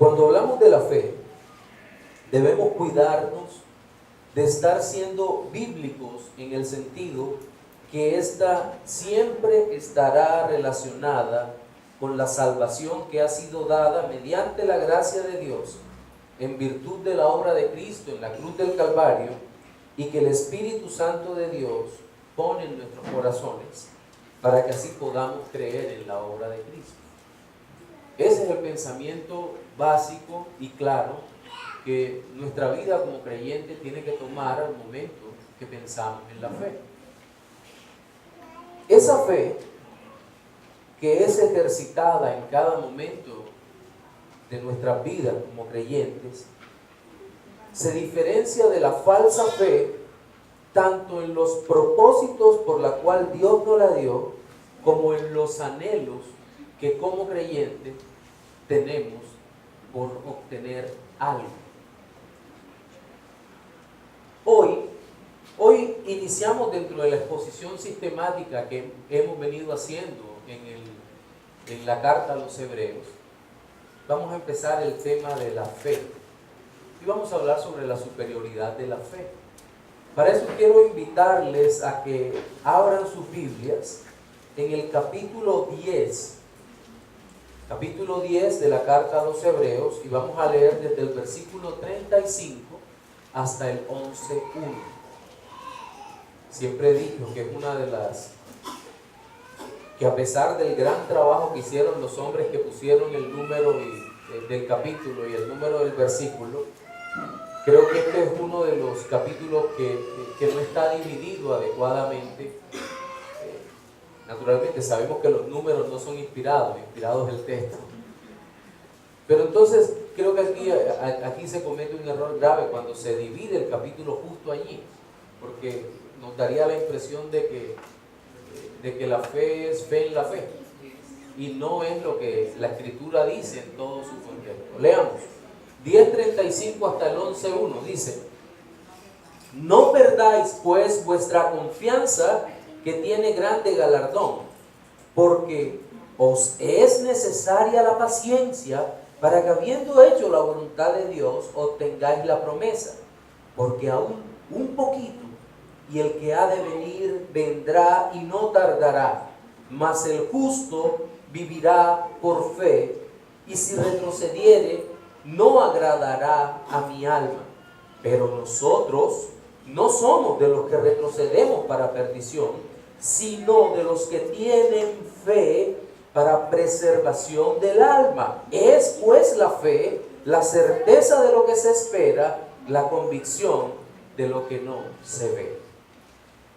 Cuando hablamos de la fe, debemos cuidarnos de estar siendo bíblicos en el sentido que ésta siempre estará relacionada con la salvación que ha sido dada mediante la gracia de Dios en virtud de la obra de Cristo en la cruz del Calvario, y que el Espíritu Santo de Dios pone en nuestros corazones para que así podamos creer en la obra de Cristo. Ese es el pensamiento básico y claro que nuestra vida como creyente tiene que tomar al momento que pensamos en la fe. Esa fe que es ejercitada en cada momento de nuestras vidas como creyentes se diferencia de la falsa fe tanto en los propósitos por la cual Dios nos la dio, como en los anhelos que como creyentes tenemos por obtener algo. Hoy iniciamos dentro de la exposición sistemática que hemos venido haciendo en la carta a los Hebreos. Vamos a empezar el tema de la fe y vamos a hablar sobre la superioridad de la fe. Para eso quiero invitarles a que abran sus Biblias en el capítulo 10 de la carta a los Hebreos, y vamos a leer desde el versículo 35 hasta el 11:1. Siempre he dicho que es una de las que, a pesar del gran trabajo que hicieron los hombres que pusieron el número del capítulo y el número del versículo, creo que este es uno de los capítulos que no está dividido adecuadamente. Naturalmente sabemos que los números no son inspirados es el texto. Pero entonces creo que aquí se comete un error grave cuando se divide el capítulo justo allí, porque nos daría la impresión de que la fe es fe en la fe, y no es lo que la Escritura dice en todo su contexto. Leamos 10:35 hasta el 11:1. Dice: no perdáis pues vuestra confianza, que tiene grande galardón, porque os es necesaria la paciencia, para que, habiendo hecho la voluntad de Dios, obtengáis la promesa. Porque aún un poquito, y el que ha de venir vendrá y no tardará, mas el justo vivirá por fe, y si retrocediere, no agradará a mi alma. Pero nosotros no somos de los que retrocedemos para perdición, sino de los que tienen fe para preservación del alma. Es pues la fe la certeza de lo que se espera, la convicción de lo que no se ve.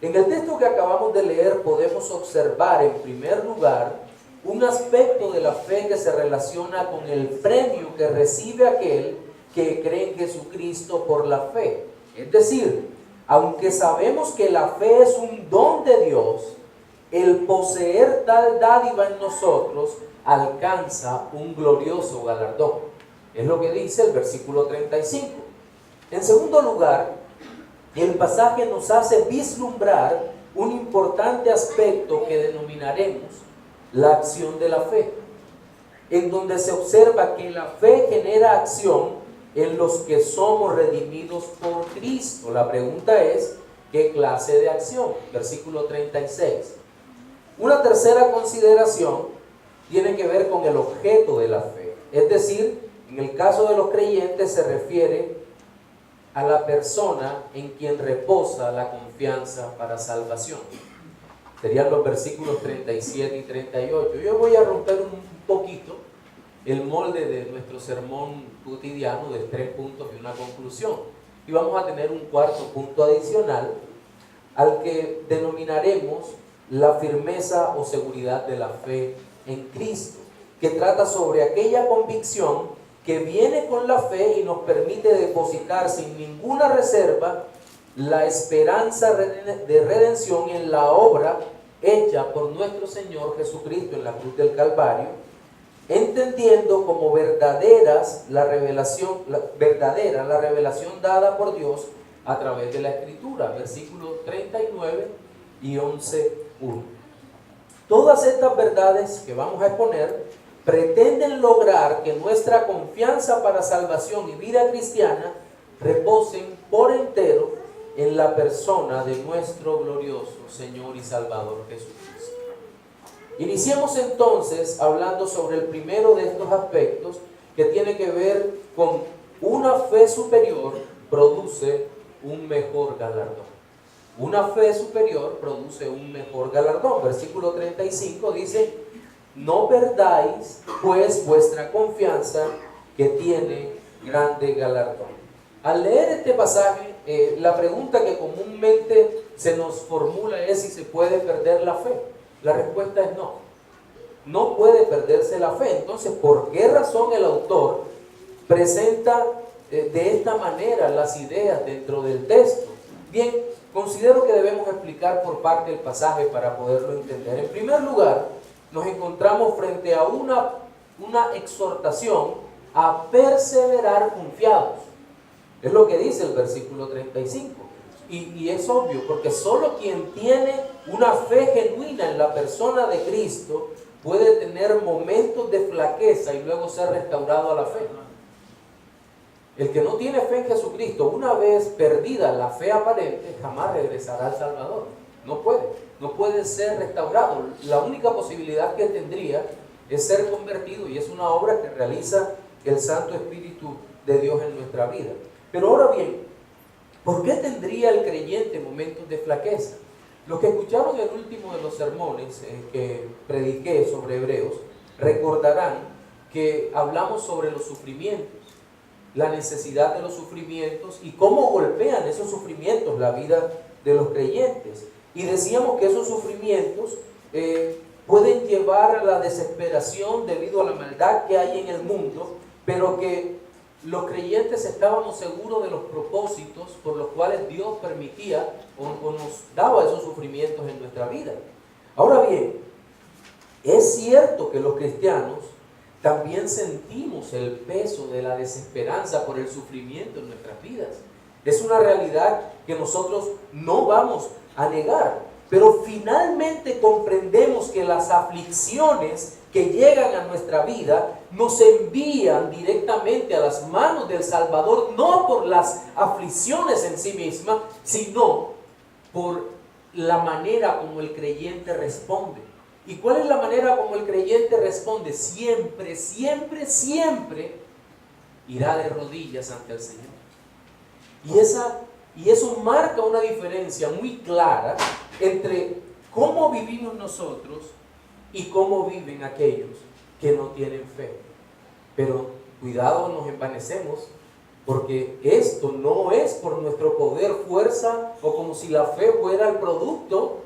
En el texto que acabamos de leer podemos observar, en primer lugar, un aspecto de la fe que se relaciona con el premio que recibe aquel que cree en Jesucristo por la fe. Es decir, aunque sabemos que la fe es un don de Dios, el poseer tal dádiva en nosotros alcanza un glorioso galardón. Es lo que dice el versículo 35. En segundo lugar, el pasaje nos hace vislumbrar un importante aspecto que denominaremos la acción de la fe, en donde se observa que la fe genera acción en los que somos redimidos por Cristo. La pregunta es, ¿qué clase de acción? Versículo 36. Una tercera consideración tiene que ver con el objeto de la fe. Es decir, en el caso de los creyentes se refiere a la persona en quien reposa la confianza para salvación. Serían los versículos 37 y 38. Yo voy a romper un poquito el molde de nuestro sermón cotidiano de 3 puntos y una conclusión. Y vamos a tener un cuarto punto adicional al que denominaremos la firmeza o seguridad de la fe en Cristo, que trata sobre aquella convicción que viene con la fe y nos permite depositar sin ninguna reserva la esperanza de redención en la obra hecha por nuestro Señor Jesucristo en la cruz del Calvario, entendiendo como verdadera la revelación dada por Dios a través de la Escritura. Versículos 39 y 11:1. Todas estas verdades que vamos a exponer pretenden lograr que nuestra confianza para salvación y vida cristiana reposen por entero en la persona de nuestro glorioso Señor y Salvador Jesucristo. Iniciemos entonces hablando sobre el primero de estos aspectos, que tiene que ver con una fe superior produce un mejor galardón. Una fe superior produce un mejor galardón. Versículo 35 dice: no perdáis pues vuestra confianza, que tiene grande galardón. Al leer este pasaje, la pregunta que comúnmente se nos formula es si se puede perder la fe. La respuesta es no. No puede perderse la fe. Entonces, ¿por qué razón el autor presenta de esta manera las ideas dentro del texto? Bien, considero que debemos explicar por parte el pasaje para poderlo entender. En primer lugar, nos encontramos frente a una exhortación a perseverar confiados. Es lo que dice el versículo 35. Y es obvio, porque solo quien tiene una fe genuina en la persona de Cristo puede tener momentos de flaqueza y luego ser restaurado a la fe. El que no tiene fe en Jesucristo, una vez perdida la fe aparente, jamás regresará al Salvador. No puede ser restaurado. La única posibilidad que tendría es ser convertido, y es una obra que realiza el Santo Espíritu de Dios en nuestra vida. Pero ahora bien, ¿por qué tendría el creyente momentos de flaqueza? Los que escucharon el último de los sermones que prediqué sobre Hebreos, recordarán que hablamos sobre los sufrimientos, la necesidad de los sufrimientos y cómo golpean esos sufrimientos la vida de los creyentes. Y decíamos que esos sufrimientos pueden llevar a la desesperación debido a la maldad que hay en el mundo, pero que los creyentes estábamos seguros de los propósitos por los cuales Dios permitía o nos daba esos sufrimientos en nuestra vida. Ahora bien, es cierto que los cristianos también sentimos el peso de la desesperanza por el sufrimiento en nuestras vidas. Es una realidad que nosotros no vamos a negar, pero finalmente comprendemos que las aflicciones que llegan a nuestra vida nos envían directamente a las manos del Salvador, no por las aflicciones en sí mismas, sino por la manera como el creyente responde. ¿Y cuál es la manera como el creyente responde? Siempre, siempre, siempre irá de rodillas ante el Señor. Y eso marca una diferencia muy clara entre cómo vivimos nosotros y cómo viven aquellos que no tienen fe. Pero cuidado, nos envanecemos, porque esto no es por nuestro poder, fuerza, o como si la fe fuera el producto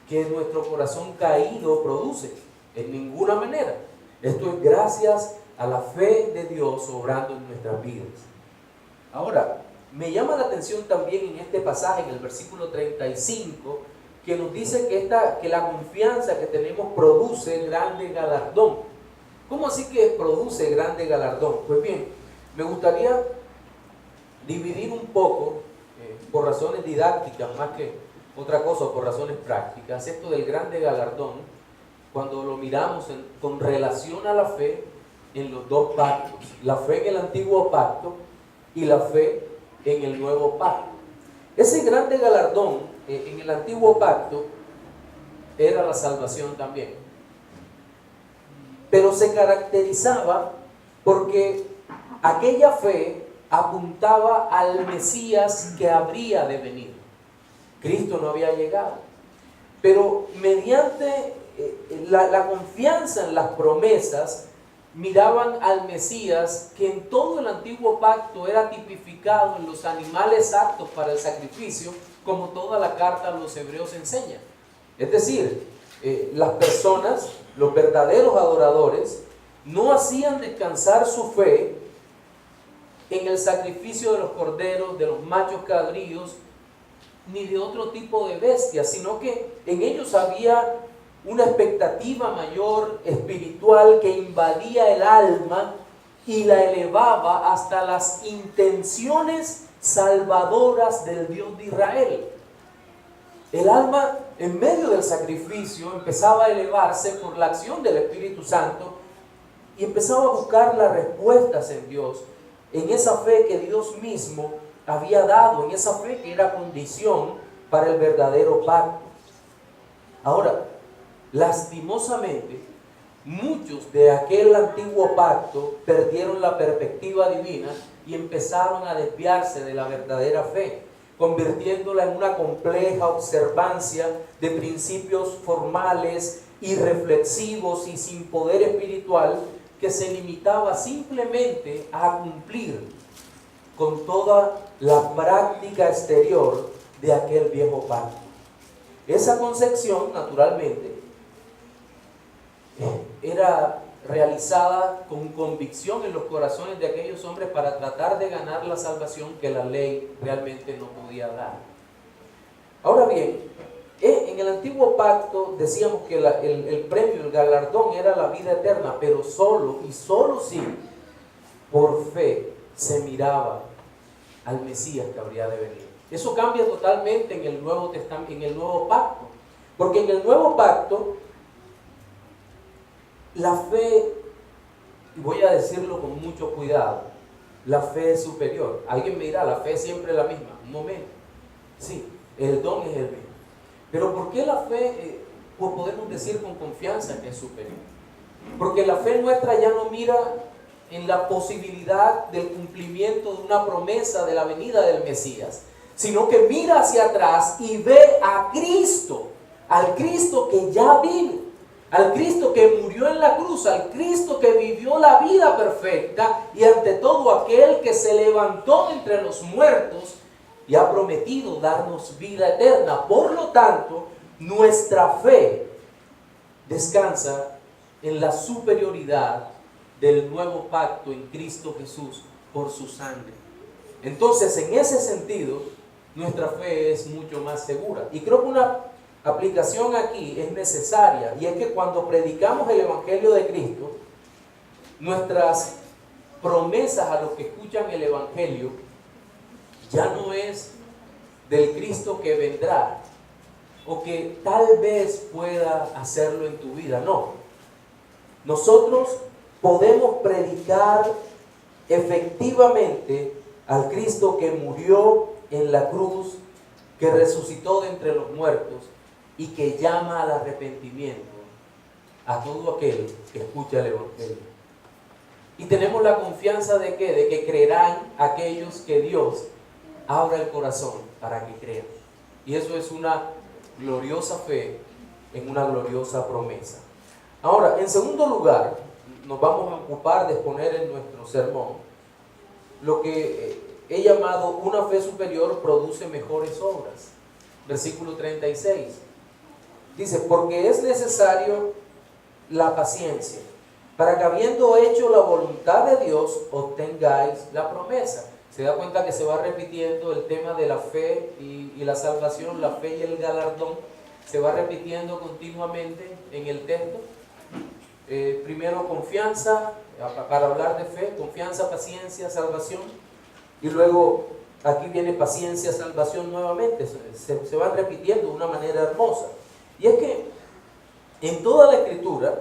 que nuestro corazón caído produce. En ninguna manera. Esto es gracias a la fe de Dios obrando en nuestras vidas. Ahora, me llama la atención también en este pasaje, en el versículo 35, que nos dice que la confianza que tenemos produce grande galardón. ¿Cómo así que produce grande galardón? Pues bien, me gustaría dividir un poco, por razones didácticas más que otra cosa, por razones prácticas, esto del grande galardón, cuando lo miramos con relación a la fe en los dos pactos, la fe en el antiguo pacto y la fe en el nuevo pacto. Ese grande galardón en el antiguo pacto era la salvación también, pero se caracterizaba porque aquella fe apuntaba al Mesías que habría de venir. Cristo no había llegado, pero mediante la confianza en las promesas miraban al Mesías, que en todo el antiguo pacto era tipificado en los animales aptos para el sacrificio, como toda la carta a los hebreos enseña. Es decir, las personas, los verdaderos adoradores, no hacían descansar su fe en el sacrificio de los corderos, de los machos cabríos, ni de otro tipo de bestias, sino que en ellos había una expectativa mayor espiritual que invadía el alma y la elevaba hasta las intenciones salvadoras del Dios de Israel. El alma, en medio del sacrificio, empezaba a elevarse por la acción del Espíritu Santo, y empezaba a buscar las respuestas en Dios, en esa fe que Dios mismo había dado, en esa fe que era condición para el verdadero pacto. Ahora, lastimosamente, muchos de aquel antiguo pacto perdieron la perspectiva divina y empezaron a desviarse de la verdadera fe, convirtiéndola en una compleja observancia de principios formales, irreflexivos y sin poder espiritual, que se limitaba simplemente a cumplir con toda la práctica exterior de aquel viejo pacto. Esa concepción, naturalmente, era realizada con convicción en los corazones de aquellos hombres para tratar de ganar la salvación que la ley realmente no podía dar. Ahora bien, en el antiguo pacto decíamos que el premio, el galardón era la vida eterna, pero solo y solo si por fe se miraba al Mesías que habría de venir. Eso cambia totalmente en el Nuevo Testamento, en el Nuevo Pacto, porque en el Nuevo Pacto la fe, y voy a decirlo con mucho cuidado, la fe es superior. Alguien me dirá, la fe es siempre la misma. Un momento. Sí, el don es el mismo. Pero ¿por qué la fe, pues podemos decir con confianza que es superior? Porque la fe nuestra ya no mira en la posibilidad del cumplimiento de una promesa de la venida del Mesías, sino que mira hacia atrás y ve a Cristo, al Cristo que ya vive, al Cristo que murió en la cruz, al Cristo que vivió la vida perfecta y ante todo aquel que se levantó entre los muertos y ha prometido darnos vida eterna. Por lo tanto, nuestra fe descansa en la superioridad del nuevo pacto en Cristo Jesús por su sangre. Entonces, en ese sentido, nuestra fe es mucho más segura. Y creo que una aplicación aquí es necesaria, y es que cuando predicamos el Evangelio de Cristo, nuestras promesas a los que escuchan el Evangelio ya no es del Cristo que vendrá o que tal vez pueda hacerlo en tu vida. No, nosotros podemos predicar efectivamente al Cristo que murió en la cruz, que resucitó de entre los muertos y que llama al arrepentimiento a todo aquel que escucha el Evangelio. Y tenemos la confianza de que, creerán aquellos que Dios abra el corazón para que crean. Y eso es una gloriosa fe en una gloriosa promesa. Ahora, en segundo lugar, nos vamos a ocupar de exponer en nuestro sermón lo que he llamado una fe superior produce mejores obras. Versículo 36. Dice, porque es necesario la paciencia, para que habiendo hecho la voluntad de Dios, obtengáis la promesa. Se da cuenta que se va repitiendo el tema de la fe y la salvación, la fe y el galardón, se va repitiendo continuamente en el texto. Primero confianza, para hablar de fe, confianza, paciencia, salvación, y luego aquí viene paciencia, salvación nuevamente, se van repitiendo de una manera hermosa. Y es que en toda la Escritura,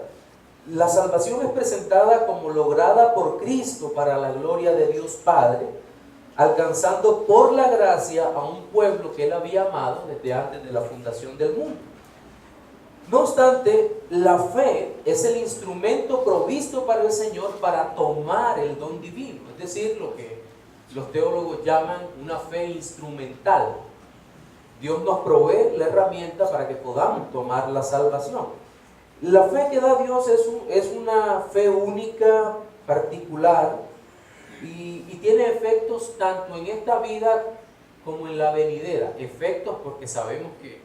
la salvación es presentada como lograda por Cristo para la gloria de Dios Padre, alcanzando por la gracia a un pueblo que Él había amado desde antes de la fundación del mundo. No obstante, la fe es el instrumento provisto para el Señor para tomar el don divino, es decir, lo que los teólogos llaman una fe instrumental. Dios nos provee la herramienta para que podamos tomar la salvación. La fe que da Dios es una fe única, particular, y tiene efectos tanto en esta vida como en la venidera. Efectos porque sabemos que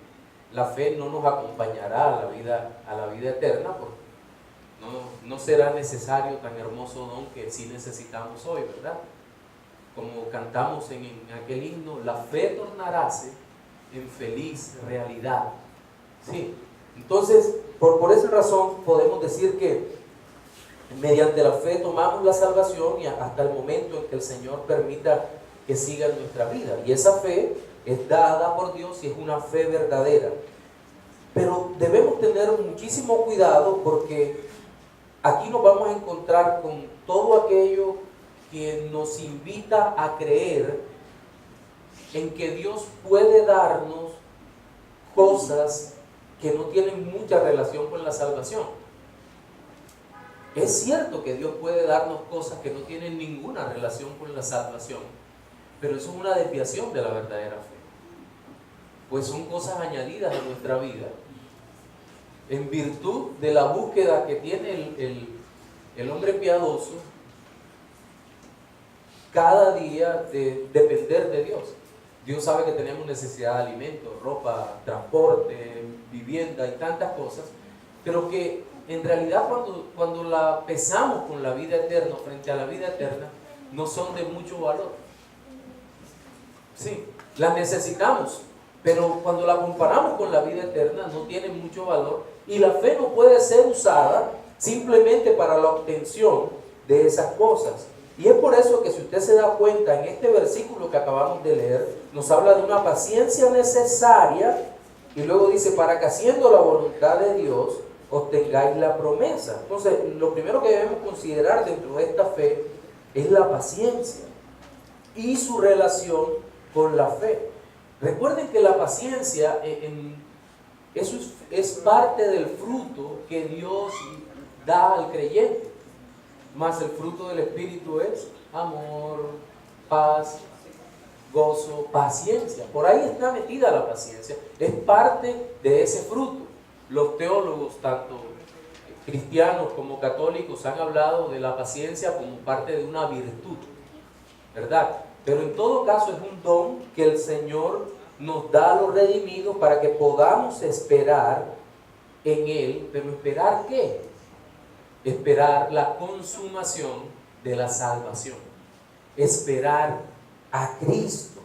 la fe no nos acompañará a la vida eterna, porque no será necesario tan hermoso don que sí necesitamos hoy, ¿verdad? Como cantamos en aquel himno, la fe tornaráse en feliz realidad. Sí, entonces, por esa razón podemos decir que mediante la fe tomamos la salvación y hasta el momento en que el Señor permita que siga en nuestra vida. Y esa fe es dada por Dios y es una fe verdadera. Pero debemos tener muchísimo cuidado porque aquí nos vamos a encontrar con todo aquello que nos invita a creer en que Dios puede darnos cosas que no tienen mucha relación con la salvación. Es cierto que Dios puede darnos cosas que no tienen ninguna relación con la salvación, pero eso es una desviación de la verdadera fe, pues son cosas añadidas a nuestra vida en virtud de la búsqueda que tiene el hombre piadoso cada día de depender de Dios. Dios sabe que tenemos necesidad de alimentos, ropa, transporte, vivienda y tantas cosas, pero que en realidad cuando la pesamos con la vida eterna, frente a la vida eterna, no son de mucho valor. Sí, las necesitamos, pero cuando la comparamos con la vida eterna no tienen mucho valor, y la fe no puede ser usada simplemente para la obtención de esas cosas. Y es por eso que, si usted se da cuenta, en este versículo que acabamos de leer, nos habla de una paciencia necesaria, y luego dice, para que haciendo la voluntad de Dios, obtengáis la promesa. Entonces, lo primero que debemos considerar dentro de esta fe es la paciencia y su relación con la fe. Recuerden que la paciencia eso es parte del fruto que Dios da al creyente. Más el fruto del Espíritu es amor, paz, gozo, paciencia. Por ahí está metida la paciencia. Es parte de ese fruto. Los teólogos, tanto cristianos como católicos, han hablado de la paciencia como parte de una virtud, ¿verdad? Pero en todo caso es un don que el Señor nos da a los redimidos para que podamos esperar en Él. ¿Pero esperar qué? Esperar la consumación de la salvación. Esperar a Cristo.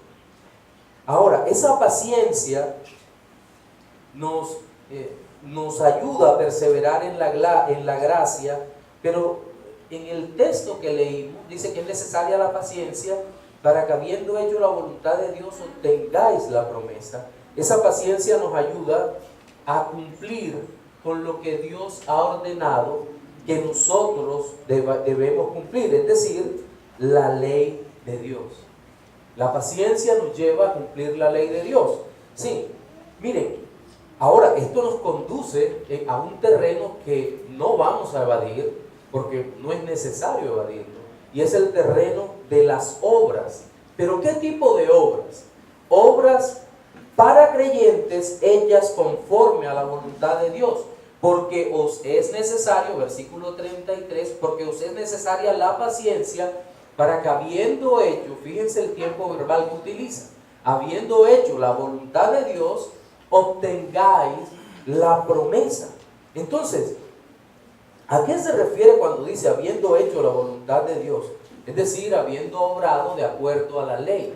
Ahora, esa paciencia nos ayuda a perseverar en la gracia, pero en el texto que leímos dice que es necesaria la paciencia para que, habiendo hecho la voluntad de Dios, obtengáis la promesa. Esa paciencia nos ayuda a cumplir con lo que Dios ha ordenado que nosotros debemos cumplir, es decir, la ley de Dios. La paciencia nos lleva a cumplir la ley de Dios. Sí, miren, ahora esto nos conduce a un terreno que no vamos a evadir, porque no es necesario evadirlo, y es el terreno de las obras. ¿Pero qué tipo de obras? Obras para creyentes, hechas conforme a la voluntad de Dios. Porque os es necesario, versículo 33, porque os es necesaria la paciencia para que, habiendo hecho, fíjense el tiempo verbal que utiliza, habiendo hecho la voluntad de Dios, obtengáis la promesa. Entonces, ¿a qué se refiere cuando dice habiendo hecho la voluntad de Dios? Es decir, habiendo obrado de acuerdo a la ley.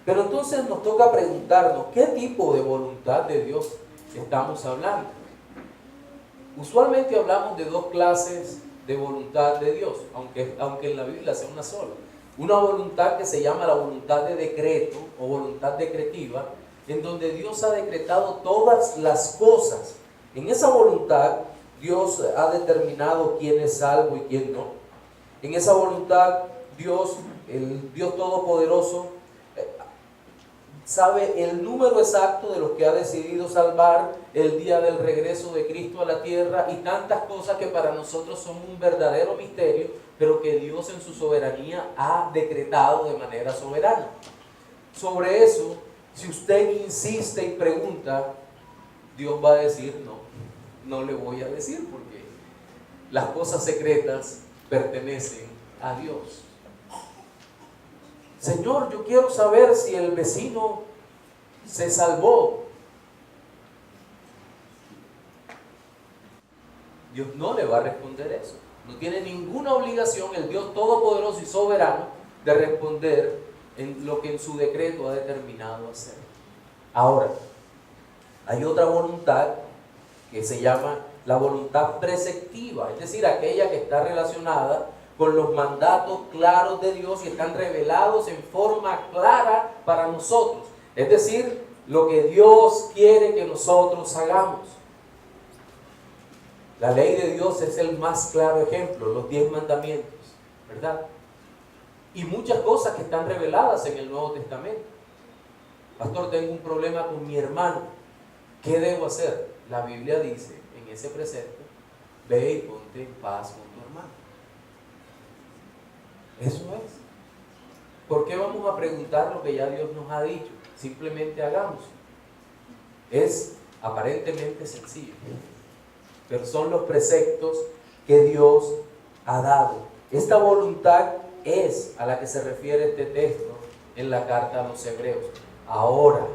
Pero entonces nos toca preguntarnos, ¿qué tipo de voluntad de Dios estamos hablando? Usualmente hablamos de dos clases de voluntad de Dios, aunque en la Biblia sea una sola. Una voluntad que se llama la voluntad de decreto o voluntad decretiva, en donde Dios ha decretado todas las cosas. En esa voluntad Dios ha determinado quién es salvo y quién no. En esa voluntad Dios, el Dios Todopoderoso, sabe el número exacto de los que ha decidido salvar el día del regreso de Cristo a la tierra, y tantas cosas que para nosotros son un verdadero misterio, pero que Dios en su soberanía ha decretado de manera soberana. Sobre eso, si usted insiste y pregunta, Dios va a decir no le voy a decir, porque las cosas secretas pertenecen a Dios. Señor, yo quiero saber si el vecino se salvó. Dios no le va a responder eso. No tiene ninguna obligación el Dios Todopoderoso y Soberano de responder en lo que en su decreto ha determinado hacer. Ahora, hay otra voluntad que se llama la voluntad preceptiva, es decir, aquella que está relacionada con los mandatos claros de Dios y están revelados en forma clara para nosotros. Es decir, lo que Dios quiere que nosotros hagamos. La ley de Dios es el más claro ejemplo, los 10 mandamientos, ¿verdad? Y muchas cosas que están reveladas en el Nuevo Testamento. Pastor, tengo un problema con mi hermano. ¿Qué debo hacer? La Biblia dice en ese precepto: ve y ponte en paz con tu hermano. Eso es. ¿Por qué vamos a preguntar lo que ya Dios nos ha dicho? Simplemente hagamos. Es aparentemente sencillo, pero son los preceptos que Dios ha dado. Esta voluntad es a la que se refiere este texto en la carta a los Hebreos. Ahora,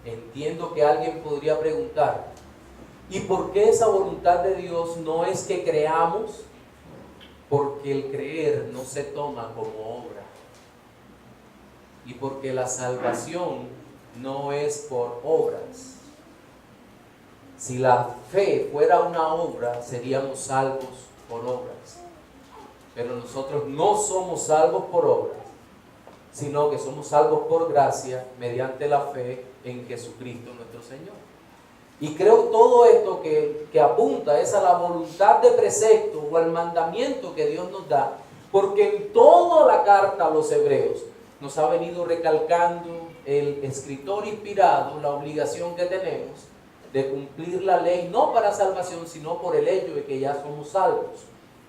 entiendo que alguien podría preguntar: ¿y por qué esa voluntad de Dios no es que creamos? Porque el creer no se toma como obra, y porque la salvación no es por obras. Si la fe fuera una obra, seríamos salvos por obras. Pero nosotros no somos salvos por obras, sino que somos salvos por gracia mediante la fe en Jesucristo nuestro Señor. Y creo todo esto que apunta es a la voluntad de precepto o al mandamiento que Dios nos da, porque en toda la carta a los Hebreos nos ha venido recalcando el escritor inspirado la obligación que tenemos de cumplir la ley, no para salvación, sino por el hecho de que ya somos salvos.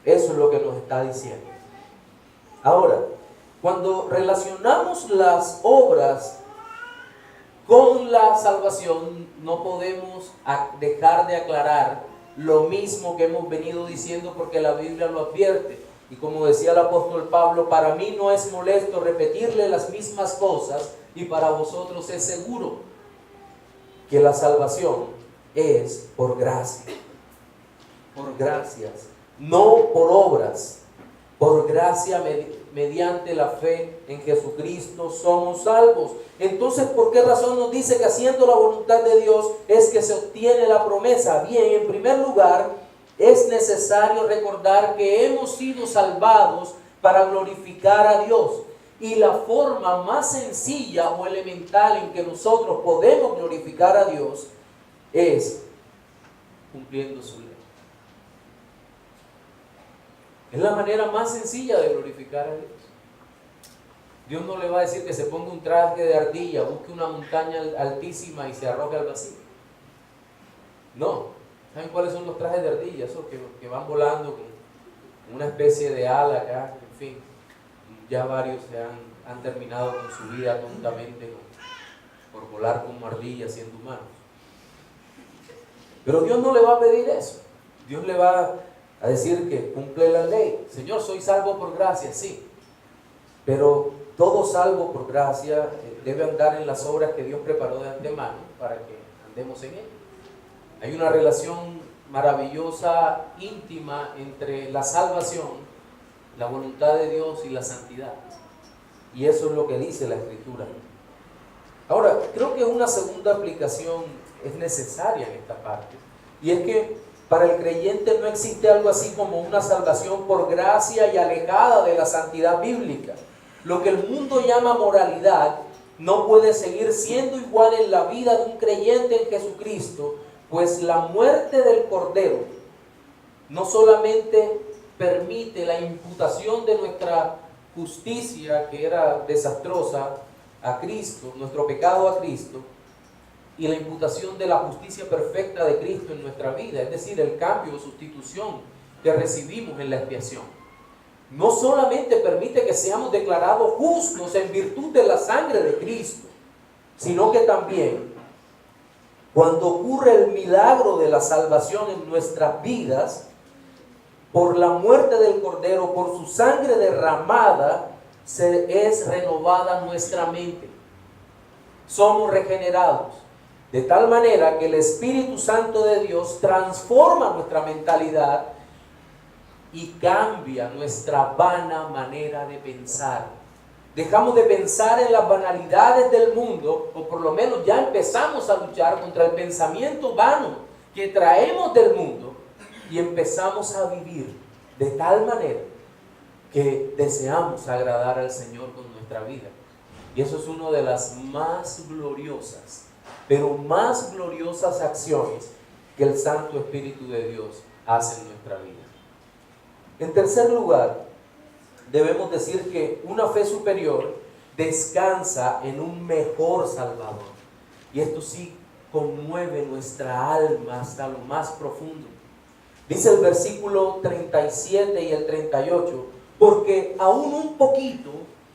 Eso es lo que nos está diciendo. Ahora, cuando relacionamos las obras con la salvación, no podemos dejar de aclarar lo mismo que hemos venido diciendo, porque la Biblia lo advierte. Y como decía el apóstol Pablo: para mí no es molesto repetirle las mismas cosas, y para vosotros es seguro que la salvación es por gracia. Por gracias, no por obras. Por gracia, mediante la fe en Jesucristo, somos salvos. Entonces, ¿por qué razón nos dice que haciendo la voluntad de Dios es que se obtiene la promesa? Bien, en primer lugar, es necesario recordar que hemos sido salvados para glorificar a Dios. Y la forma más sencilla o elemental en que nosotros podemos glorificar a Dios es cumpliendo su ley. Es la manera más sencilla de glorificar a Dios. Dios no le va a decir que se ponga un traje de ardilla, busque una montaña altísima y se arroje al vacío. No. ¿Saben cuáles son los trajes de ardilla? Esos que van volando con una especie de ala acá. En fin, ya varios han terminado con su vida tontamente por volar como ardilla siendo humanos. Pero Dios no le va a pedir eso. Dios le va a decir que cumple la ley. Señor, soy salvo por gracia, sí. Pero todo salvo por gracia debe andar en las obras que Dios preparó de antemano para que andemos en ellas. Hay una relación maravillosa, íntima, entre la salvación, la voluntad de Dios y la santidad. Y eso es lo que dice la Escritura. Ahora, creo que una segunda aplicación es necesaria en esta parte. Y es que para el creyente no existe algo así como una salvación por gracia y alejada de la santidad bíblica. Lo que el mundo llama moralidad no puede seguir siendo igual en la vida de un creyente en Jesucristo, pues la muerte del Cordero no solamente permite la imputación de nuestra justicia, que era desastrosa, a Cristo, nuestro pecado a Cristo, y la imputación de la justicia perfecta de Cristo en nuestra vida, es decir, el cambio o sustitución que recibimos en la expiación. No solamente permite que seamos declarados justos en virtud de la sangre de Cristo, sino que también, cuando ocurre el milagro de la salvación en nuestras vidas, por la muerte del Cordero, por su sangre derramada, es renovada nuestra mente. Somos regenerados, de tal manera que el Espíritu Santo de Dios transforma nuestra mentalidad y cambia nuestra vana manera de pensar. Dejamos de pensar en las banalidades del mundo, o por lo menos ya empezamos a luchar contra el pensamiento vano que traemos del mundo, y empezamos a vivir de tal manera que deseamos agradar al Señor con nuestra vida. Y eso es una de las más gloriosas, pero más gloriosas acciones que el Santo Espíritu de Dios hace en nuestra vida. En tercer lugar, debemos decir que una fe superior descansa en un mejor Salvador. Y esto sí conmueve nuestra alma hasta lo más profundo. Dice el versículo 37 y el 38, porque aún un poquito,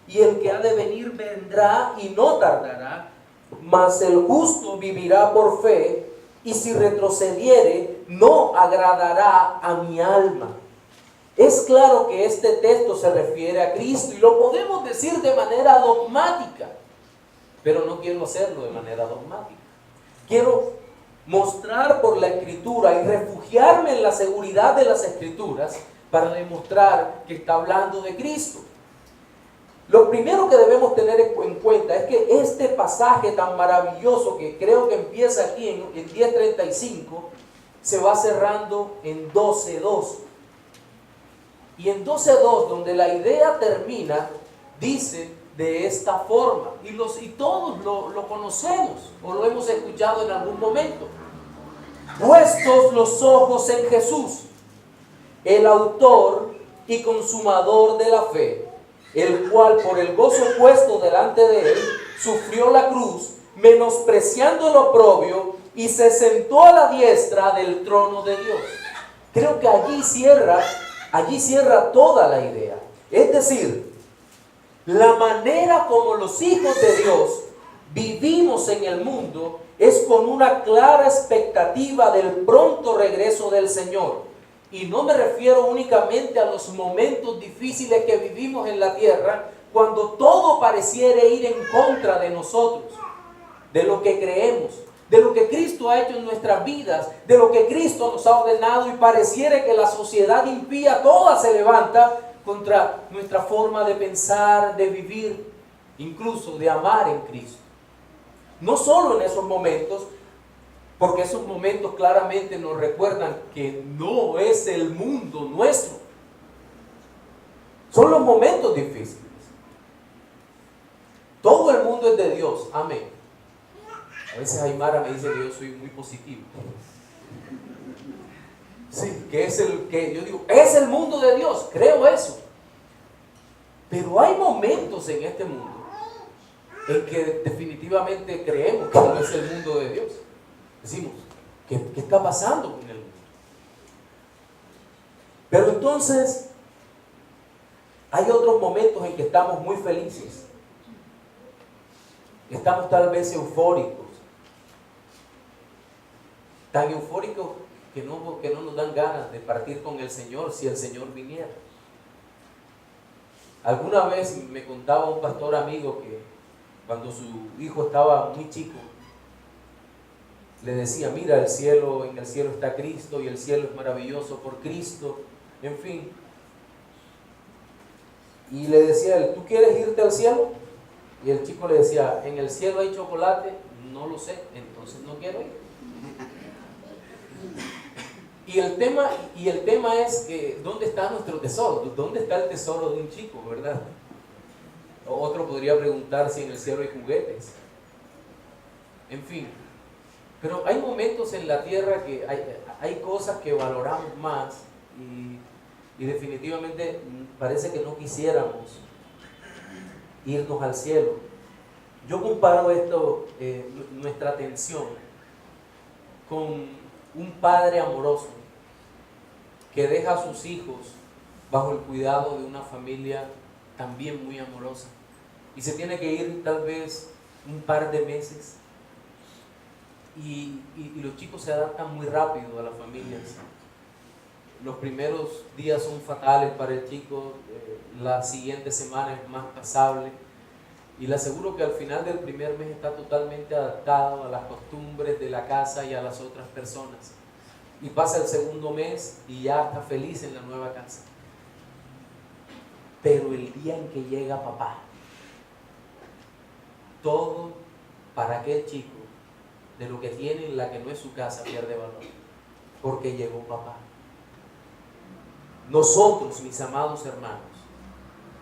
y el que ha de venir vendrá y no tardará, mas el justo vivirá por fe, y si retrocediere, no agradará a mi alma. Es claro que este texto se refiere a Cristo y lo podemos decir de manera dogmática, pero no quiero hacerlo de manera dogmática. Quiero mostrar por la Escritura y refugiarme en la seguridad de las Escrituras para demostrar que está hablando de Cristo. Lo primero que debemos tener en cuenta es que este pasaje tan maravilloso, que creo que empieza aquí en 10:35, se va cerrando en 12:2. Y en 12:2, donde la idea termina, dice de esta forma, y todos lo conocemos o lo hemos escuchado en algún momento: puestos los ojos en Jesús, el autor y consumador de la fe, el cual por el gozo puesto delante de él sufrió la cruz, menospreciando el oprobio, y se sentó a la diestra del trono de Dios. Creo que allí cierra toda la idea. Es decir, la manera como los hijos de Dios vivimos en el mundo es con una clara expectativa del pronto regreso del Señor. Y no me refiero únicamente a los momentos difíciles que vivimos en la tierra, cuando todo pareciera ir en contra de nosotros, de lo que creemos, de lo que Cristo ha hecho en nuestras vidas, de lo que Cristo nos ha ordenado, y pareciera que la sociedad impía toda se levanta contra nuestra forma de pensar, de vivir, incluso de amar en Cristo. No solo en esos momentos, porque esos momentos claramente nos recuerdan que no es el mundo nuestro. Son los momentos difíciles. Todo el mundo es de Dios, amén. A veces Aymara me dice que yo soy muy positivo. Sí, yo digo, es el mundo de Dios, creo eso. Pero hay momentos en este mundo en que definitivamente creemos que no es el mundo de Dios. Decimos, ¿qué está pasando con el mundo? Pero entonces, hay otros momentos en que estamos muy felices. Estamos tal vez eufóricos. Tan eufóricos que no nos dan ganas de partir con el Señor si el Señor viniera. Alguna vez me contaba un pastor amigo que cuando su hijo estaba muy chico, le decía, mira, en el cielo está Cristo, y el cielo es maravilloso por Cristo, en fin. Y le decía él, ¿tú quieres irte al cielo? Y el chico le decía, ¿en el cielo hay chocolate? No lo sé, entonces no quiero ir. Y el tema es que, ¿dónde está nuestro tesoro? ¿Dónde está el tesoro de un chico, verdad? Otro podría preguntar si en el cielo hay juguetes. En fin. Pero hay momentos en la tierra que hay cosas que valoramos más y definitivamente parece que no quisiéramos irnos al cielo. Yo comparo esto, nuestra atención, con un padre amoroso que deja a sus hijos bajo el cuidado de una familia también muy amorosa y se tiene que ir tal vez un par de meses. Y los chicos se adaptan muy rápido a las familias. Los primeros días son fatales para el chico, la siguiente semana es más pasable, y le aseguro que al final del primer mes está totalmente adaptado a las costumbres de la casa y a las otras personas. Y pasa el segundo mes y ya está feliz en la nueva casa. Pero el día en que llega papá, todo para aquel chico de lo que tiene en la que no es su casa pierde valor, porque llegó papá. Nosotros, mis amados hermanos,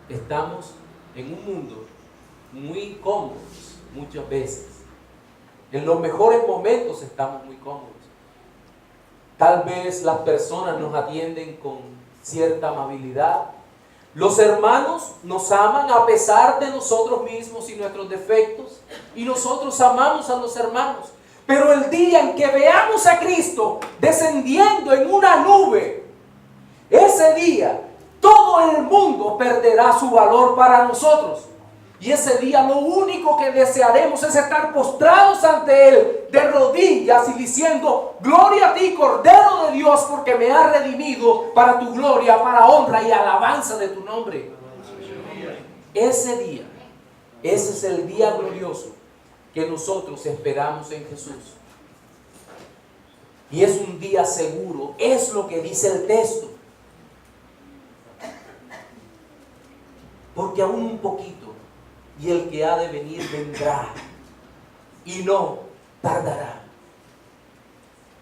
estamos en un mundo muy cómodos muchas veces. En los mejores momentos estamos muy cómodos. Tal vez las personas nos atienden con cierta amabilidad. Los hermanos nos aman a pesar de nosotros mismos y nuestros defectos. Y nosotros amamos a los hermanos. Pero el día en que veamos a Cristo descendiendo en una nube, ese día todo el mundo perderá su valor para nosotros. Y ese día lo único que desearemos es estar postrados ante Él de rodillas y diciendo: gloria a ti, Cordero de Dios, porque me has redimido para tu gloria, para honra y alabanza de tu nombre. Ese día, ese es el día glorioso que nosotros esperamos en Jesús. Y es un día seguro, es lo que dice el texto. Porque aún un poquito, y el que ha de venir vendrá, y no tardará.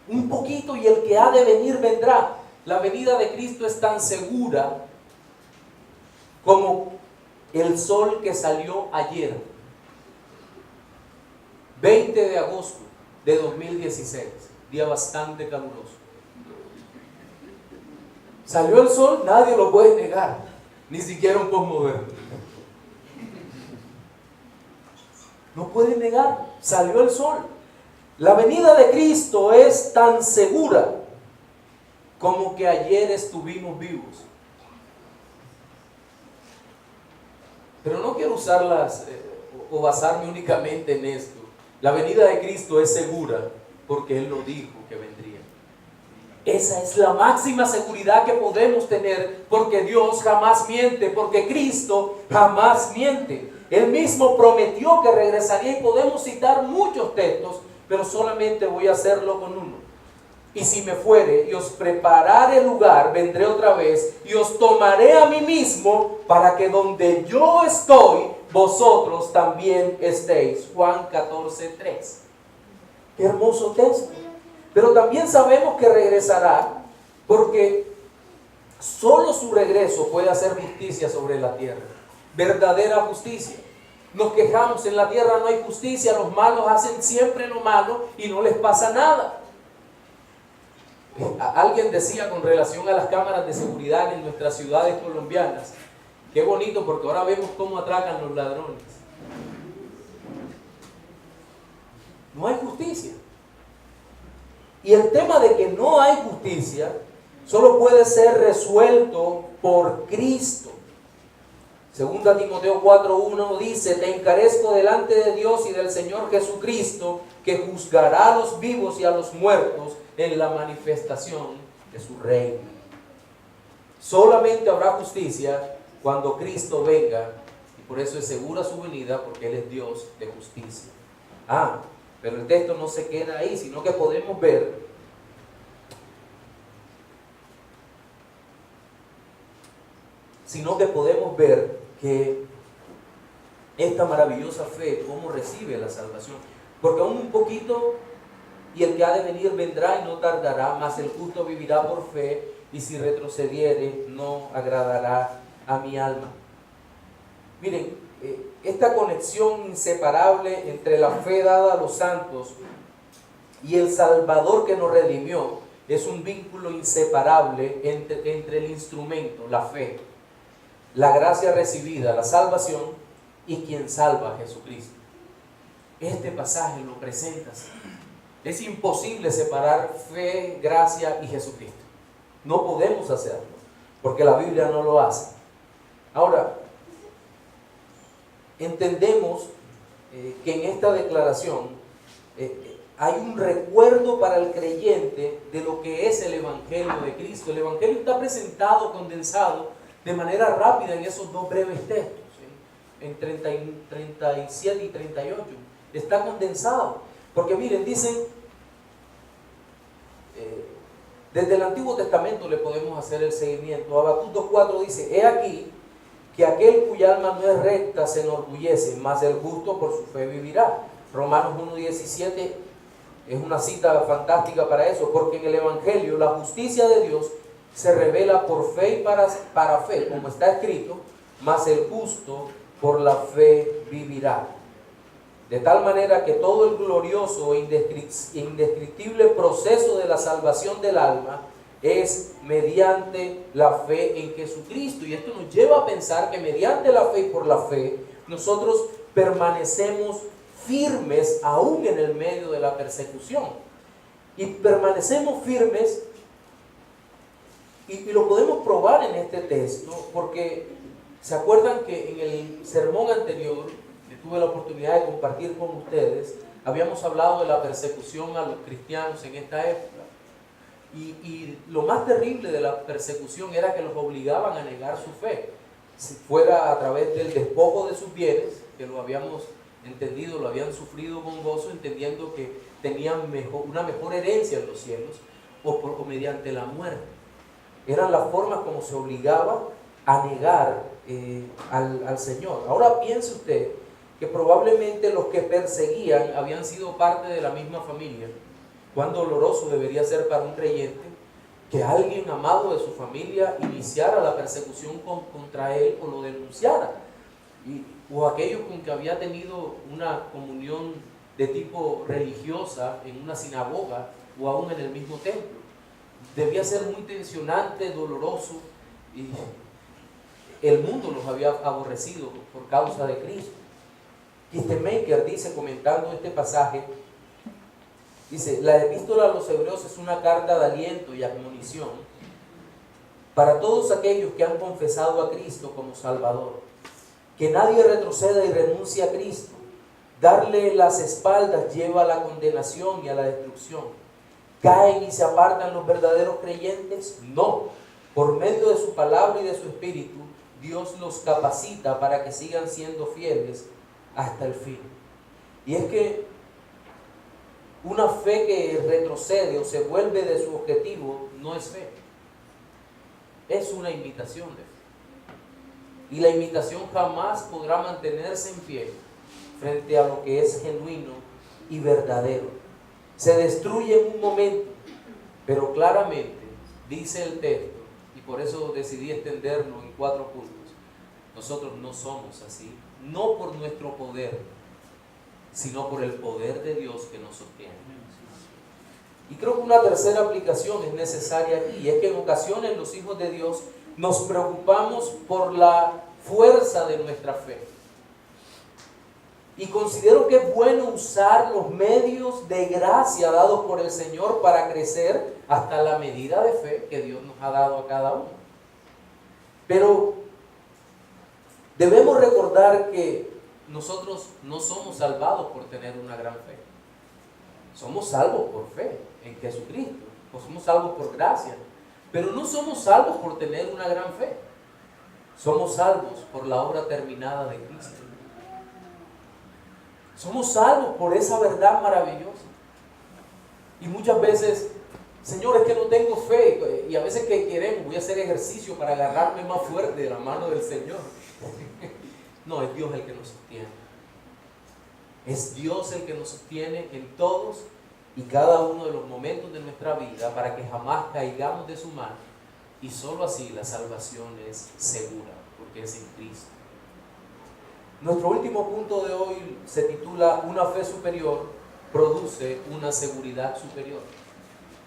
Un poquito y el que ha de venir vendrá. La venida de Cristo es tan segura como el sol que salió ayer, 20 de agosto de 2016, día bastante caluroso. Salió el sol, nadie lo puede negar, ni siquiera un postmoderno. No pueden negar, salió el sol. La venida de Cristo es tan segura como que ayer estuvimos vivos. Pero no quiero usarlas o basarme únicamente en esto. La venida de Cristo es segura porque Él lo dijo que vendría. Esa es la máxima seguridad que podemos tener, porque Dios jamás miente, porque Cristo jamás miente. Él mismo prometió que regresaría y podemos citar muchos textos, pero solamente voy a hacerlo con uno. Y si me fuere y os preparare lugar, vendré otra vez y os tomaré a mí mismo, para que donde yo estoy, vosotros también estéis. Juan 14:3. Qué hermoso texto. Pero también sabemos que regresará, porque solo su regreso puede hacer justicia sobre la tierra. Verdadera justicia. Nos quejamos, en la tierra no hay justicia, los malos hacen siempre lo malo y no les pasa nada. Alguien decía con relación a las cámaras de seguridad en nuestras ciudades colombianas: qué bonito, porque ahora vemos cómo atracan los ladrones. No hay justicia. Y el tema de que no hay justicia solo puede ser resuelto por Cristo. Segunda Timoteo 4:1 dice: te encarezco delante de Dios y del Señor Jesucristo, que juzgará a los vivos y a los muertos en la manifestación de su reino. Solamente habrá justicia cuando Cristo venga, y por eso es segura su venida, porque Él es Dios de justicia. Pero el texto no se queda ahí, sino que podemos ver que esta maravillosa fe, cómo recibe la salvación. Porque aún un poquito, y el que ha de venir vendrá y no tardará, mas el justo vivirá por fe, y si retrocediere no agradará a mi alma. Miren, esta conexión inseparable entre la fe dada a los santos y el Salvador que nos redimió es un vínculo inseparable entre el instrumento, la fe, la gracia recibida, la salvación, y quien salva a Jesucristo. Este pasaje lo presenta así. Es imposible separar fe, gracia y Jesucristo. No podemos hacerlo, porque la Biblia no lo hace. Ahora, entendemos que en esta declaración hay un recuerdo para el creyente de lo que es el Evangelio de Cristo. El Evangelio está presentado, condensado de manera rápida en esos dos breves textos, en 37 y 38. Está condensado, porque miren, dicen, desde el Antiguo Testamento le podemos hacer el seguimiento. Habacuc 2:4 dice: he aquí que aquel cuya alma no es recta se enorgullece, mas el justo por su fe vivirá. Romanos 1:17 es una cita fantástica para eso, porque en el Evangelio la justicia de Dios se revela por fe y para fe, como está escrito: mas el justo por la fe vivirá. De tal manera que todo el glorioso e indescriptible proceso de la salvación del alma es mediante la fe en Jesucristo. Y esto nos lleva a pensar que mediante la fe y por la fe, nosotros permanecemos firmes aún en el medio de la persecución. Y permanecemos firmes, y lo podemos probar en este texto, porque ¿se acuerdan que en el sermón anterior que tuve la oportunidad de compartir con ustedes, habíamos hablado de la persecución a los cristianos en esta época? Y lo más terrible de la persecución era que los obligaban a negar su fe, si fuera a través del despojo de sus bienes, que lo habíamos entendido, lo habían sufrido con gozo, entendiendo que tenían una mejor herencia en los cielos, o mediante la muerte. Eran las formas como se obligaba a negar al Señor. Ahora piense usted que probablemente los que perseguían habían sido parte de la misma familia. Cuán doloroso debería ser para un creyente que alguien amado de su familia iniciara la persecución contra él o lo denunciara. O aquellos con que había tenido una comunión de tipo religiosa en una sinagoga o aún en el mismo templo. Debía ser muy tensionante, doloroso, y el mundo los había aborrecido por causa de Cristo. Kistemaker dice, comentando este pasaje, dice: la epístola a los hebreos es una carta de aliento y admonición para todos aquellos que han confesado a Cristo como Salvador. Que nadie retroceda y renuncie a Cristo. Darle las espaldas lleva a la condenación y a la destrucción. ¿Caen y se apartan los verdaderos creyentes? No. Por medio de su palabra y de su espíritu, Dios los capacita para que sigan siendo fieles hasta el fin. Y es que una fe que retrocede o se vuelve de su objetivo no es fe. Es una imitación de fe. Y la imitación jamás podrá mantenerse en pie frente a lo que es genuino y verdadero. Se destruye en un momento, pero claramente dice el texto, y por eso decidí extenderlo en 4 puntos. Nosotros no somos así, no por nuestro poder, sino por el poder de Dios que nos sostiene. Y creo que una tercera aplicación es necesaria aquí, y es que en ocasiones los hijos de Dios nos preocupamos por la fuerza de nuestra fe. Y considero que es bueno usar los medios de gracia dados por el Señor para crecer hasta la medida de fe que Dios nos ha dado a cada uno. Pero debemos recordar que nosotros no somos salvados por tener una gran fe. Somos salvos por fe en Jesucristo, o somos salvos por gracia, pero no somos salvos por tener una gran fe. Somos salvos por la obra terminada de Cristo. Somos salvos por esa verdad maravillosa. Y muchas veces, Señor, es que no tengo fe, y a veces que queremos, voy a hacer ejercicio para agarrarme más fuerte de la mano del Señor. No, es Dios el que nos sostiene. Es Dios el que nos sostiene en todos y cada uno de los momentos de nuestra vida para que jamás caigamos de su mano, y solo así la salvación es segura, porque es en Cristo. Nuestro último punto de hoy se titula: una fe superior produce una seguridad superior.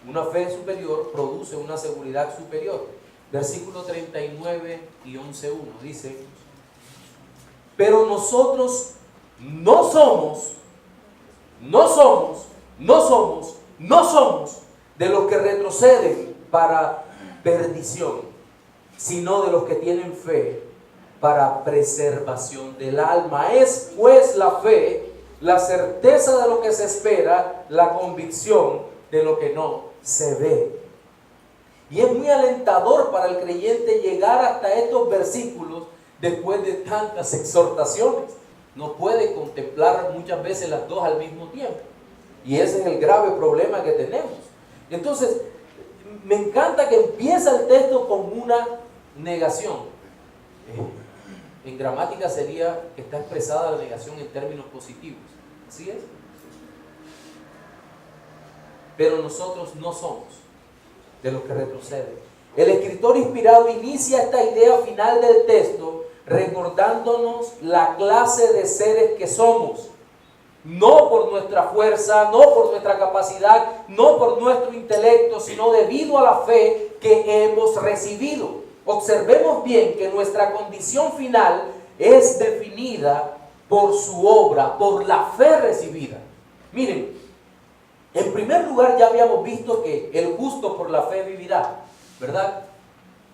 Una fe superior produce una seguridad superior. Versículo 39 y 11.1 dice: pero nosotros no somos de los que retroceden para perdición, sino de los que tienen fe para preservación del alma. Es pues la fe, la certeza de lo que se espera, la convicción de lo que no se ve. Y es muy alentador para el creyente llegar hasta estos versículos después de tantas exhortaciones. No puede contemplar muchas veces las dos al mismo tiempo, y ese es el grave problema que tenemos. Entonces, me encanta que empieza el texto con una negación. En gramática sería que está expresada la negación en términos positivos. ¿Así es? Pero nosotros no somos de los que retroceden. El escritor inspirado inicia esta idea final del texto recordándonos la clase de seres que somos. no por nuestra fuerza, no por nuestra capacidad, no por nuestro intelecto, sino debido a la fe que hemos recibido. Observemos bien que nuestra condición final es definida por su obra, por la fe recibida. Miren, en primer lugar ya habíamos visto que el justo por la fe vivirá, ¿verdad?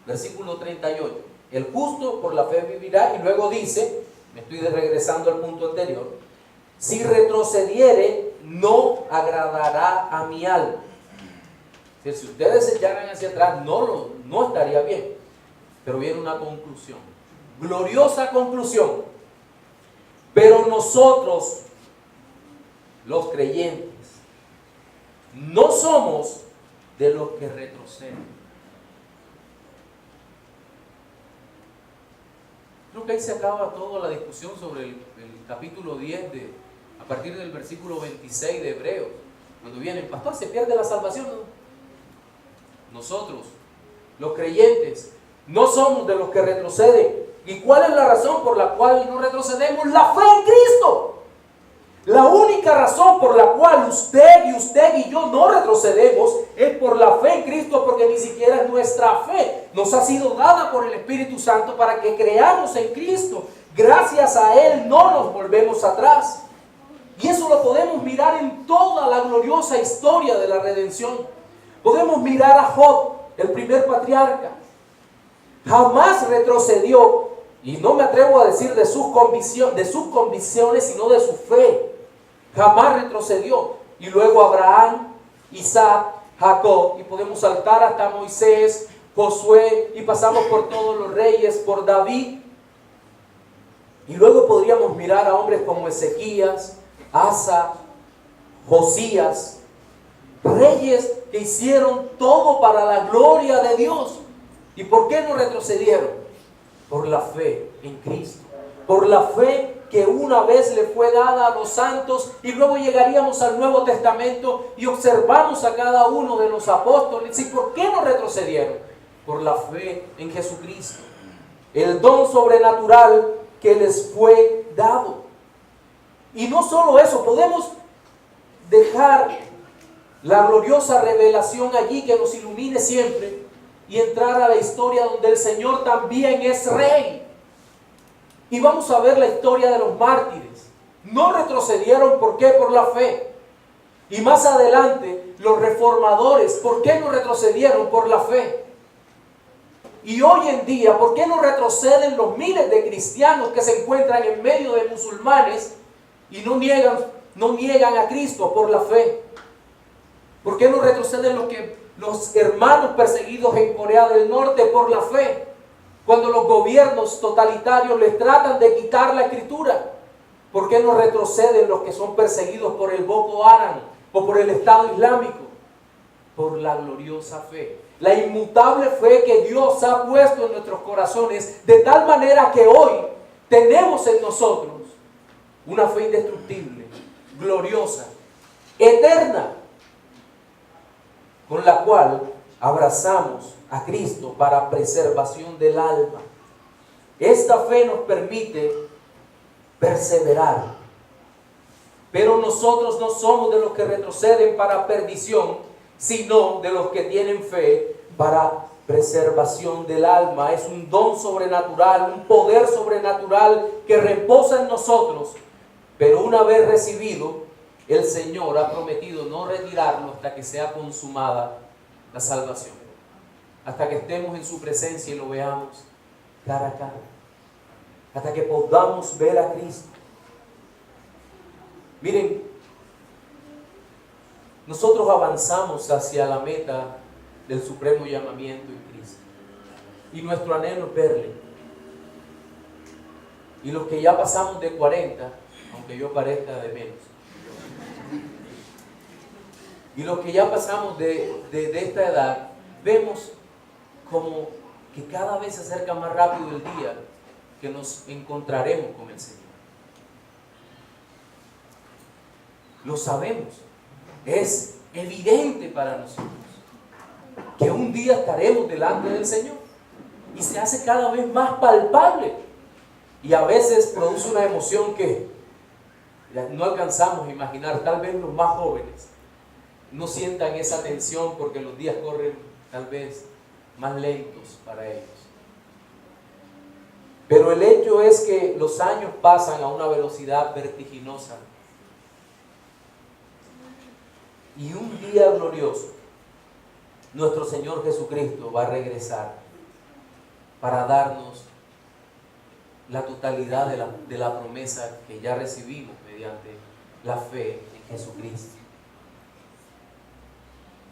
Versículo 38. El justo por la fe vivirá, y luego dice, me estoy regresando al punto anterior, si retrocediere, no agradará a mi alma. Si ustedes se echaran hacia atrás, no estaría bien. Pero viene una conclusión, gloriosa conclusión. Pero nosotros, los creyentes, no somos de los que retroceden. Creo que ahí se acaba toda la discusión sobre el capítulo 10 a partir del versículo 26 de Hebreos. Cuando viene, pastor, ¿se pierde la salvación? No. Nosotros, los creyentes, no somos de los que retroceden. ¿Y cuál es la razón por la cual no retrocedemos? La fe en Cristo. La única razón por la cual usted y yo no retrocedemos es por la fe en Cristo, porque ni siquiera es nuestra fe. Nos ha sido dada por el Espíritu Santo para que creamos en Cristo. Gracias a Él no nos volvemos atrás. Y eso lo podemos mirar en toda la gloriosa historia de la redención. Podemos mirar a Job, el primer patriarca. Jamás retrocedió, y no me atrevo a decir de sus convicciones, sino de su fe. Jamás retrocedió. Y luego Abraham, Isaac, Jacob, y podemos saltar hasta Moisés, Josué, y pasamos por todos los reyes, por David. Y luego podríamos mirar a hombres como Ezequías, Asa, Josías, reyes que hicieron todo para la gloria de Dios. ¿Y por qué no retrocedieron? Por la fe en Cristo, por la fe que una vez le fue dada a los santos, y luego llegaríamos al Nuevo Testamento y observamos a cada uno de los apóstoles. ¿Y por qué no retrocedieron? Por la fe en Jesucristo, el don sobrenatural que les fue dado. Y no solo eso, podemos dejar la gloriosa revelación allí que nos ilumine siempre y entrar a la historia donde el Señor también es Rey. Y vamos a ver la historia de los mártires. No retrocedieron, ¿por qué? Por la fe. Y más adelante, los reformadores, ¿por qué no retrocedieron? Por la fe. Y hoy en día, ¿por qué no retroceden los miles de cristianos que se encuentran en medio de musulmanes y no niegan a Cristo? Por la fe. ¿Por qué no retroceden los hermanos perseguidos en Corea del Norte? Por la fe. Cuando los gobiernos totalitarios les tratan de quitar la escritura, ¿por qué no retroceden los que son perseguidos por el Boko Haram o por el Estado Islámico? Por la gloriosa fe, la inmutable fe que Dios ha puesto en nuestros corazones, de tal manera que hoy tenemos en nosotros una fe indestructible, gloriosa, eterna, con la cual abrazamos a Cristo para preservación del alma. Esta fe nos permite perseverar. Pero nosotros no somos de los que retroceden para perdición, sino de los que tienen fe para preservación del alma. Es un don sobrenatural, un poder sobrenatural que reposa en nosotros. Pero una vez recibido, el Señor ha prometido no retirarlo hasta que sea consumada la salvación, hasta que estemos en su presencia y lo veamos cara a cara, hasta que podamos ver a Cristo. Miren, nosotros avanzamos hacia la meta del supremo llamamiento en Cristo, y nuestro anhelo es verle. Y los que ya pasamos de 40, aunque yo parezca de menos, y los que ya pasamos de esta edad, vemos como que cada vez se acerca más rápido el día que nos encontraremos con el Señor. Lo sabemos, es evidente para nosotros que un día estaremos delante del Señor, y se hace cada vez más palpable, y a veces produce una emoción que No alcanzamos a imaginar, tal vez los más jóvenes no sientan esa tensión porque los días corren tal vez más lentos para ellos. Pero el hecho es que los años pasan a una velocidad vertiginosa. Y un día glorioso, nuestro Señor Jesucristo va a regresar para darnos la totalidad de la promesa que ya recibimos mediante la fe en Jesucristo.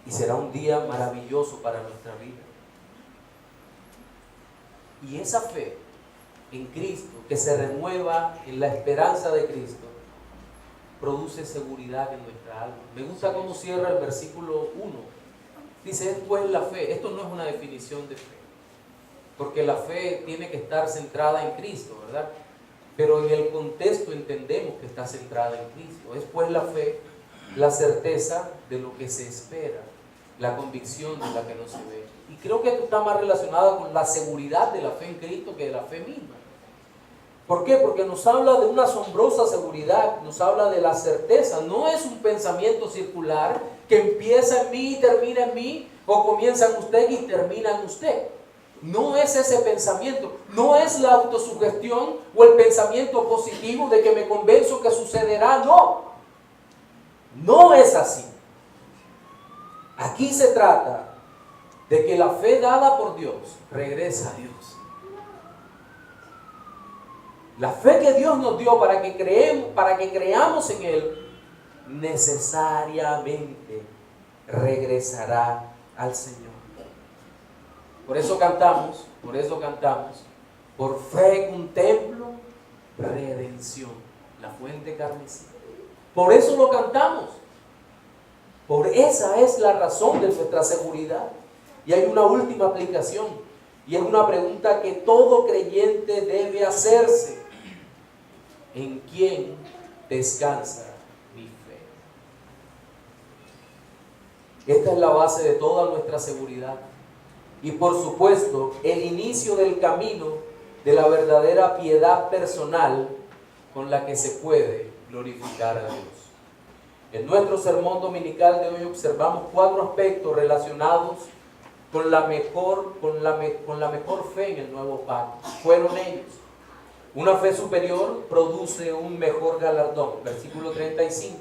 Y será un día maravilloso para nuestra vida. Y esa fe en Cristo, que se renueva en la esperanza de Cristo, produce seguridad en nuestra alma. Me gusta cómo cierra el versículo 1. Dice, es pues la fe. Esto no es una definición de fe, porque la fe tiene que estar centrada en Cristo, ¿verdad? Pero en el contexto entendemos que está centrada en Cristo. Es pues la fe, la certeza de lo que se espera, la convicción de la que no se ve. Y creo que esto está más relacionado con la seguridad de la fe en Cristo que de la fe misma. ¿Por qué? Porque nos habla de una asombrosa seguridad, nos habla de la certeza. No es un pensamiento circular que empieza en mí y termina en mí, o comienza en usted y termina en usted. No es ese pensamiento, no es la autosugestión o el pensamiento positivo de que me convenzo que sucederá. No, no es así. Aquí se trata de que la fe dada por Dios regresa a Dios. La fe que Dios nos dio para que creamos en Él, necesariamente regresará al Señor. Por eso cantamos, por fe contemplo redención, la fuente carmesí. Por eso lo cantamos. Por esa es la razón de nuestra seguridad. Y hay una última aplicación, y es una pregunta que todo creyente debe hacerse. ¿En quién descansa mi fe? Esta es la base de toda nuestra seguridad. Y por supuesto, el inicio del camino de la verdadera piedad personal con la que se puede glorificar a Dios. En nuestro sermón dominical de hoy observamos 4 aspectos relacionados con la mejor fe en el nuevo pacto. Fueron ellos: una fe superior produce un mejor galardón, versículo 35.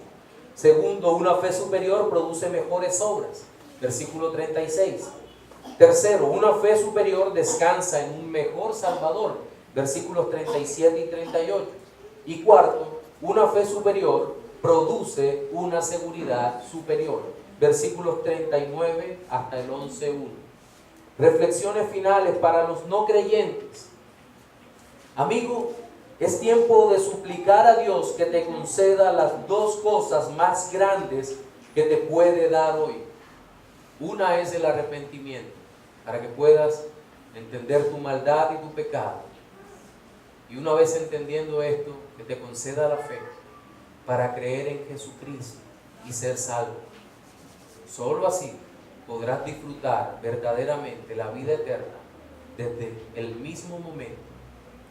Segundo, una fe superior produce mejores obras, versículo 36. Tercero, una fe superior descansa en un mejor Salvador, versículos 37 y 38. Y cuarto, una fe superior produce una seguridad superior, versículos 39 hasta el 11:1. Reflexiones finales para los no creyentes. Amigo, es tiempo de suplicar a Dios que te conceda las 2 cosas más grandes que te puede dar hoy. Una es el arrepentimiento, para que puedas entender tu maldad y tu pecado. Y una vez entendiendo esto, que te conceda la fe para creer en Jesucristo y ser salvo. Solo así podrás disfrutar verdaderamente la vida eterna desde el mismo momento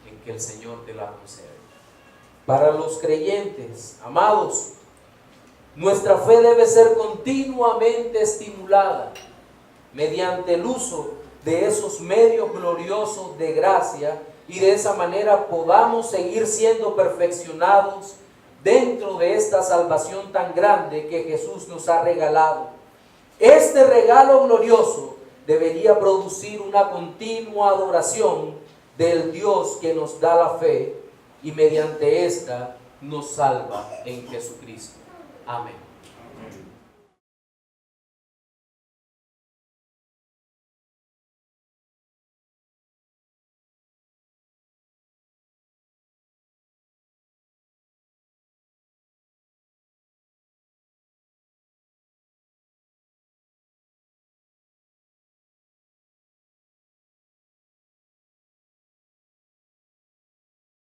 en que el Señor te la concede. Para los creyentes, amados, nuestra fe debe ser continuamente estimulada mediante el uso de esos medios gloriosos de gracia, y de esa manera podamos seguir siendo perfeccionados dentro de esta salvación tan grande que Jesús nos ha regalado. Este regalo glorioso debería producir una continua adoración del Dios que nos da la fe y mediante esta nos salva en Jesucristo. Amén.